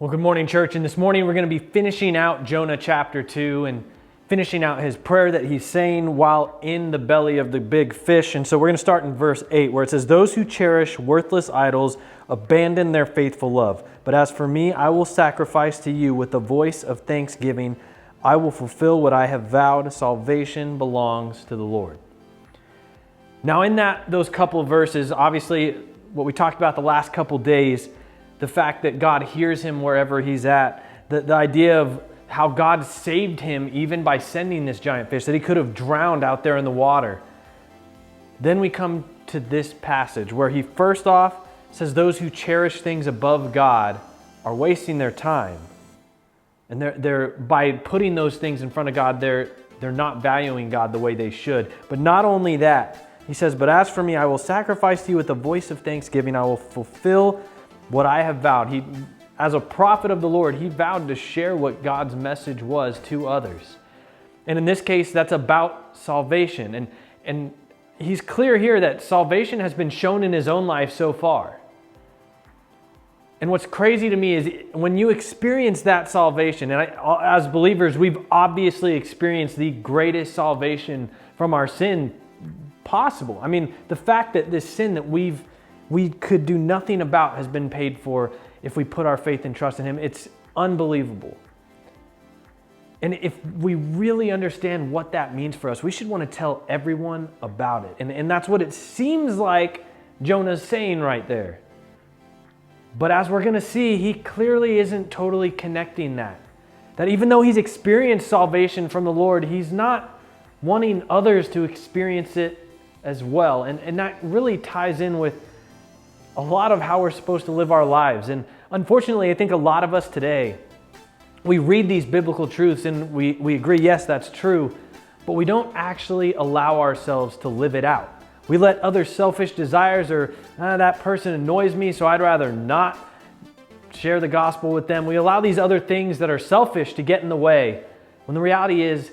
Well, good morning, church. And this morning we're going to be finishing out Jonah chapter 2 and finishing out his prayer that he's saying while in the belly of the big fish. And so we're going to start in verse 8 where it says, "Those who cherish worthless idols abandon their faithful love. But as for me, I will sacrifice to you with the voice of thanksgiving. I will fulfill what I have vowed. Salvation belongs to the Lord." Now in those couple of verses, obviously what we talked about the last couple days, the fact that God hears him wherever he's at, the idea of how God saved him even by sending this giant fish, that he could have drowned out there in the water. Then we come to this passage where he first off says those who cherish things above God are wasting their time. And they're by putting those things in front of God, they're not valuing God the way they should. But not only that, he says, "But as for me, I will sacrifice to you with the voice of thanksgiving. I will fulfill what I have vowed." As a prophet of the Lord, he vowed to share what God's message was to others. And in this case, that's about salvation. And he's clear here that salvation has been shown in his own life so far. And what's crazy to me is when you experience that salvation, and as believers, we've obviously experienced the greatest salvation from our sin possible. I mean, the fact that this sin that we could do nothing about has been paid for if we put our faith and trust in him. It's unbelievable. And if we really understand what that means for us, we should want to tell everyone about it. And that's what it seems like Jonah's saying right there. But as we're going to see, he clearly isn't totally connecting that. That even though he's experienced salvation from the Lord, he's not wanting others to experience it as well. And that really ties in with a lot of how we're supposed to live our lives. And unfortunately, I think a lot of us today, we read these biblical truths and we agree, yes, that's true, but we don't actually allow ourselves to live it out. We let other selfish desires or that person annoys me, so I'd rather not share the gospel with them. We allow these other things that are selfish to get in the way, when the reality is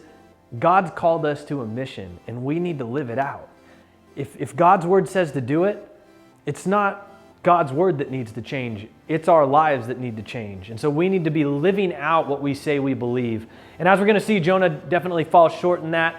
God's called us to a mission and we need to live it out. If God's word says to do it, it's not God's word that needs to change. It's our lives that need to change. And so we need to be living out what we say we believe. And as we're going to see, Jonah definitely falls short in that.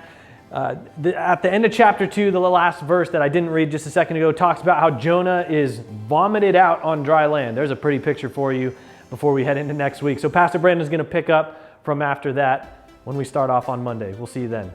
At the end of chapter 2, the last verse that I didn't read just a second ago talks about how Jonah is vomited out on dry land. There's a pretty picture for you before we head into next week. So Pastor Brandon's going to pick up from after that when we start off on Monday. We'll see you then.